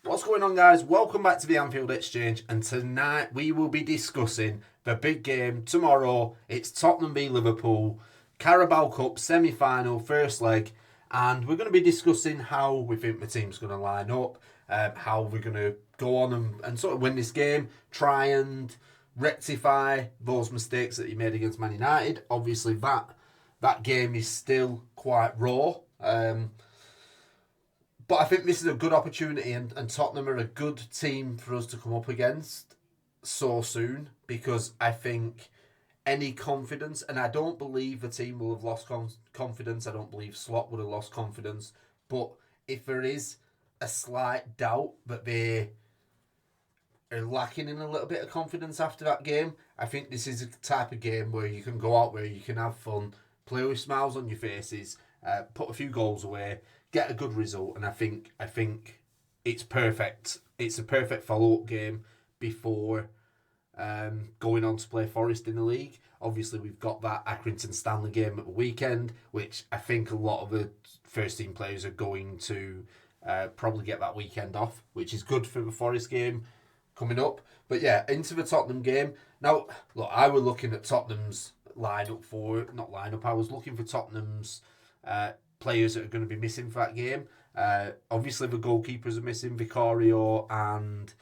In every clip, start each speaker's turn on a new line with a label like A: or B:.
A: What's going on, guys? Welcome back to the Anfield Exchange, and tonight we will be discussing the big game tomorrow. It's Tottenham v Liverpool, Caraboa Cup semi-final, first leg, and we're going to be discussing how we think the team's going to line up, how we're going to go on and sort of win this game, try and rectify those mistakes that you made against Man United. Obviously, that game is still quite raw. But I think this is a good opportunity, and Tottenham are a good team for us to come up against so soon, because I think any confidence, and I don't believe the team will have lost confidence, I don't believe Slot would have lost confidence, but if there is a slight doubt that they are lacking in a little bit of confidence after that game, I think this is a type of game where you can go out, where you can have fun, play with smiles on your faces, put a few goals away, get a good result, and I think it's perfect. It's a perfect follow-up game before going on to play Forest in the league. Obviously, we've got that Accrington Stanley game at the weekend, which I think a lot of the first-team players are going to probably get that weekend off, which is good for the Forest game coming up. But yeah, into the Tottenham game. Now, look, I was looking at Tottenham's lineup. I was looking for Tottenham's players that are going to be missing for that game. Obviously, the goalkeepers are missing. Vicario and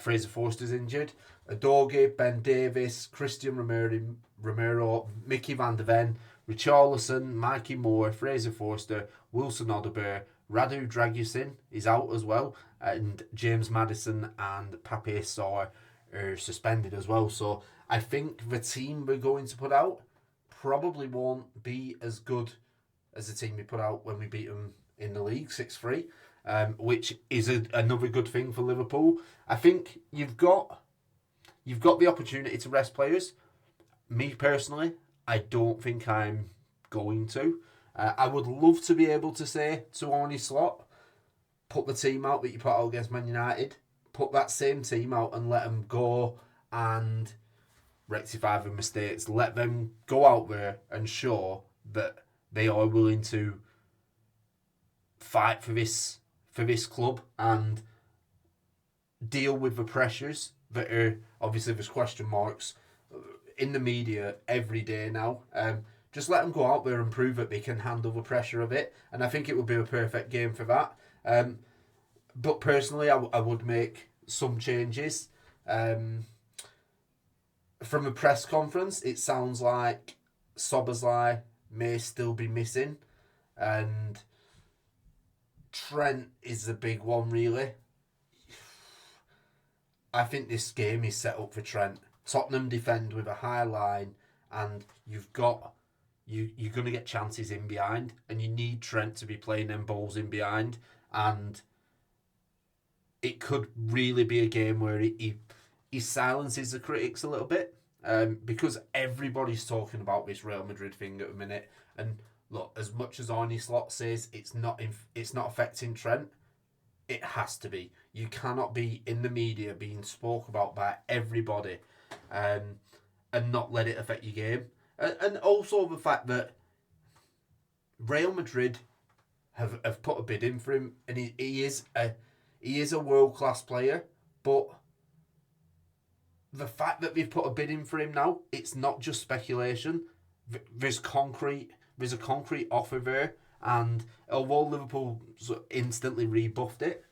A: Fraser Forster's injured. Adogi, Ben Davis, Christian Romero, Mickey van der Ven, Richarlison, Mikey Moore, Fraser Forster, Wilson Odobert, Radu Dragusin is out as well, and James Maddison and Pape Sarr are suspended as well. So I think the team we're going to put out probably won't be as good as the team we put out when we beat them in the league 6-3, which is another good thing for Liverpool. I think you've got the opportunity to rest players. Me personally, I don't think I'm going to. I would love to be able to say to Arnie Slot, put the team out that you put out against Man United, put that same team out and let them go and rectify the mistakes. Let them go out there and show that they are willing to fight for this club and deal with the pressures that are, obviously there's question marks in the media every day now. Just let them go out there and prove that they can handle the pressure of it, and I think it would be a perfect game for that. But personally, I would make some changes. From a press conference, it sounds like Szoboszlai may still be missing, and Trent is the big one, really. I think this game is set up for Trent. Tottenham defend with a high line, and you're going to get chances in behind, and you need Trent to be playing them balls in behind, and it could really be a game where he silences the critics a little bit. Because everybody's talking about this Real Madrid thing at the minute, and look, as much as Arnie Slot says it's not affecting Trent, it has to be. You cannot be in the media being spoke about by everybody, and not let it affect your game. And also the fact that Real Madrid have put a bid in for him, and he is a world-class player, but the fact that they've put a bid in for him now, it's not just speculation. There's a concrete offer there, and although Liverpool instantly rebuffed it,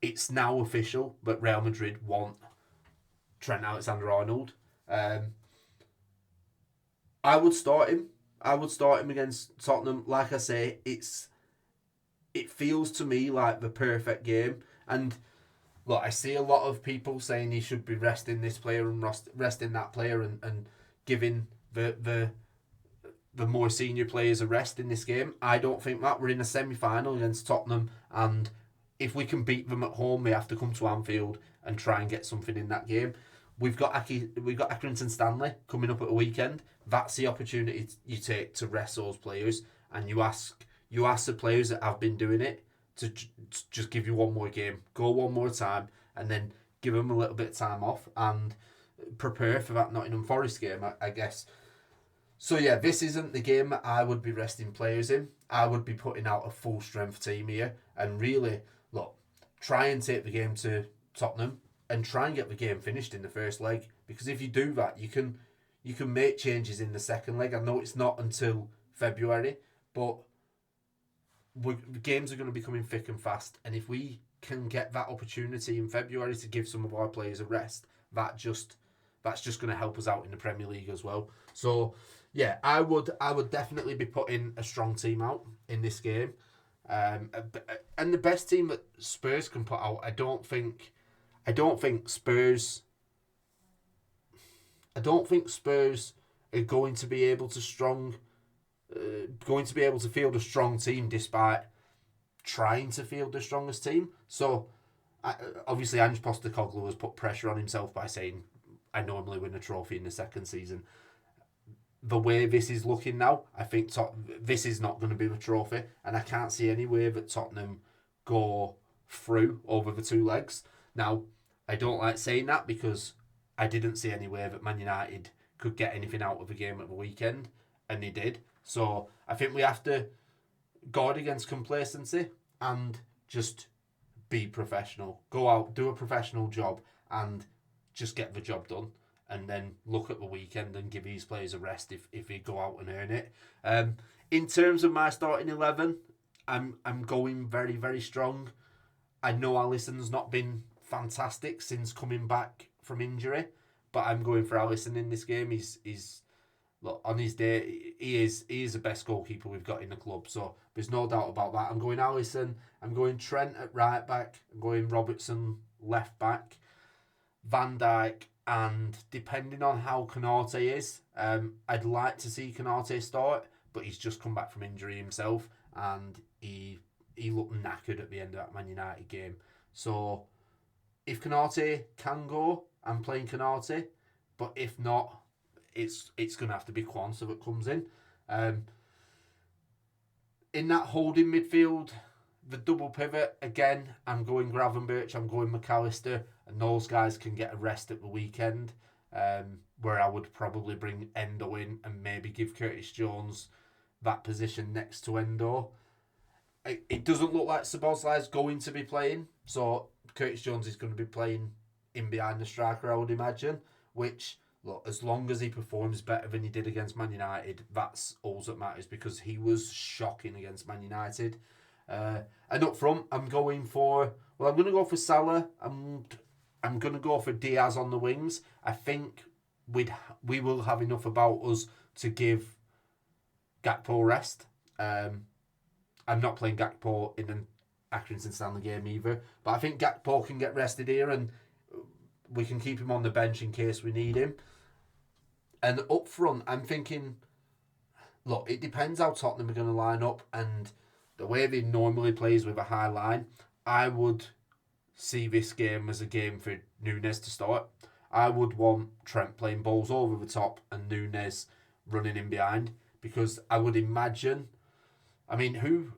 A: it's now official that Real Madrid want Trent Alexander-Arnold. I would start him. Against Tottenham. Like I say, it feels to me like the perfect game, and look, I see a lot of people saying he should be resting this player and resting that player and giving the more senior players a rest in this game. I don't think that. We're in a semi-final against Tottenham, and if we can beat them at home, we have to come to Anfield and try and get something in that game. We've got Accrington Stanley coming up at a weekend. That's the opportunity you take to rest those players, and you ask the players that have been doing it to just give you one more game, go one more time, and then give them a little bit of time off and prepare for that Nottingham Forest game, I guess. So yeah, this isn't the game that I would be resting players in. I would be putting out a full strength team here, and really, look, try and take the game to Tottenham and try and get the game finished in the first leg. Because if you do that, you can make changes in the second leg. I know it's not until February, but the games are going to be coming thick and fast. And if we can get that opportunity in February to give some of our players a rest, that's just going to help us out in the Premier League as well. So yeah, I would definitely be putting a strong team out in this game. And the best team that Spurs can put out, I don't think Spurs are going to be able to field a strong team despite trying to field the strongest team. So obviously Ange Postecoglou has put pressure on himself by saying, I normally win a trophy in the second season. The way this is looking now, I think this is not going to be the trophy, and I can't see any way that Tottenham go through over the two legs. Now, I don't like saying that because I didn't see any way that Man United could get anything out of the game at the weekend, and they did. So I think we have to guard against complacency and just be professional. Go out, do a professional job, and just get the job done. And then look at the weekend and give these players a rest if they go out and earn it. In terms of my starting 11, I'm going very, very strong. I know Alisson's not been fantastic since coming back from injury, but I'm going for Alisson in this game. He's look, on his day, he is the best goalkeeper we've got in the club. So there's no doubt about that. I'm going Alisson. I'm going Trent at right back. I'm going Robertson left back. Van Dijk. And depending on how Konate is, I'd like to see Konate start, but he's just come back from injury himself, and he looked knackered at the end of that Man United game. So if Konate can go, I'm playing Konate, but if not, it's going to have to be Kwanzaa that comes in. In that holding midfield, the double pivot, again, I'm going Gravenberch, I'm going McAllister, and those guys can get a rest at the weekend, where I would probably bring Endo in and maybe give Curtis Jones that position next to Endo. It doesn't look like Szoboszlai is going to be playing, so Curtis Jones is going to be playing in behind the striker, I would imagine, which, look, as long as he performs better than he did against Man United, that's all that matters, because he was shocking against Man United. And up front, I'm going to go for Salah. I'm going to go for Diaz on the wings. I think we will have enough about us to give Gakpo rest. I'm not playing Gakpo in an Accrington Stanley game either, but I think Gakpo can get rested here, and we can keep him on the bench in case we need him. And up front, I'm thinking, look, it depends how Tottenham are going to line up, and the way they normally plays with a high line, I would see this game as a game for Nunes to start. I would want Trent playing balls over the top and Nunes running in behind, because I would imagine, I mean, who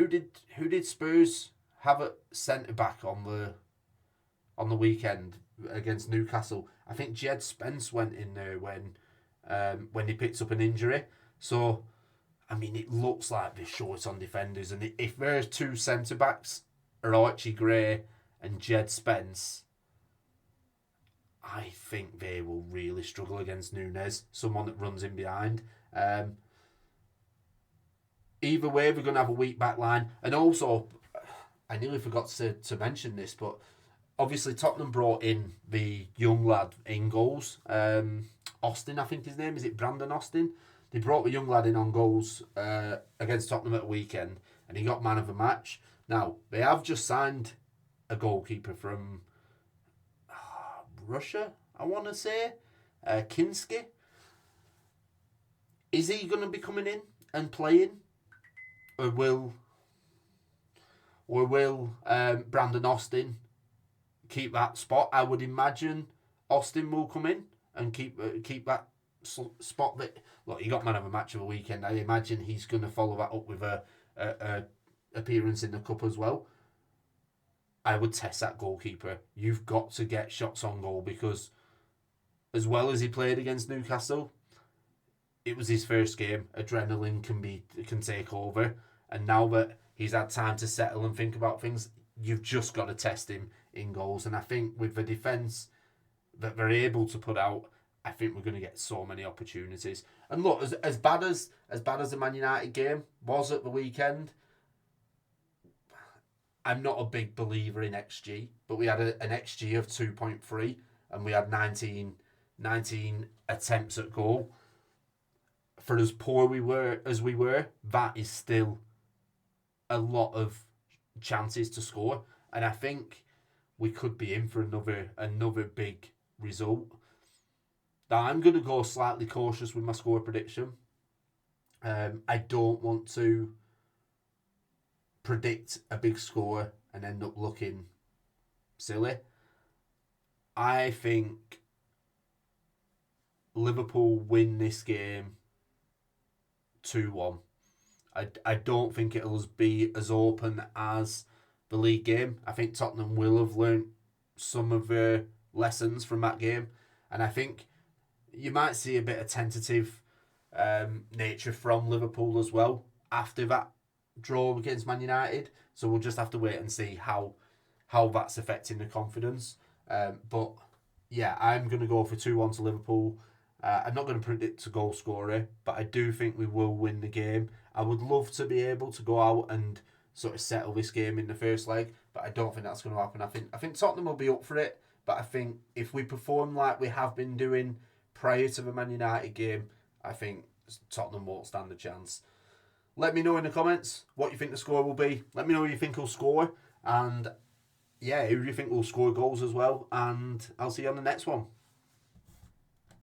A: did Spurs have at centre back on the weekend against Newcastle? I think Jed Spence went in there when he picked up an injury. So I mean, it looks like they're short on defenders, and if there's two centre backs are Archie Gray and Jed Spence, I think they will really struggle against Nunes, someone that runs in behind. Either way, we're going to have a weak back line. And also, I nearly forgot to mention this, but obviously Tottenham brought in the young lad in goals. Austin, I think his name, is it Brandon Austin? They brought the young lad in on goals against Tottenham at the weekend, and he got man of the match. Now, they have just signed a goalkeeper from Russia, I want to say, Kinski. Is he going to be coming in and playing? Or will Brandon Austin keep that spot? I would imagine Austin will come in and keep that spot. That, look, he got man of the match of the weekend. I imagine he's going to follow that up with a appearance in the cup as well. I would test that goalkeeper. You've got to get shots on goal, because as well as he played against Newcastle, it was his first game. Adrenaline can take over, and now that he's had time to settle and think about things, you've just got to test him in goals. And I think with the defence that they're able to put out, I think we're going to get so many opportunities. And look, as bad as the Man United game was at the weekend, I'm not a big believer in XG, but we had an XG of 2.3 and we had 19 attempts at goal. For as poor we were, that is still a lot of chances to score. And I think we could be in for another big result. Now, I'm going to go slightly cautious with my score prediction. I don't want to predict a big score and end up looking silly. I think Liverpool win this game 2-1. I don't think it'll be as open as the league game. I think Tottenham will have learnt some of their lessons from that game. And I think you might see a bit of tentative nature from Liverpool as well after that draw against Man United. So we'll just have to wait and see how that's affecting the confidence. But yeah, I'm going to go for 2-1 to Liverpool. I'm not going to predict a goal scorer, but I do think we will win the game. I would love to be able to go out and sort of settle this game in the first leg, but I don't think that's going to happen. I think Tottenham will be up for it, but I think if we perform like we have been doing prior to the Man United game, I think Tottenham won't stand a chance. Let me know in the comments what you think the score will be. Let me know who you think will score, and yeah, who do you think will score goals as well, and I'll see you on the next one.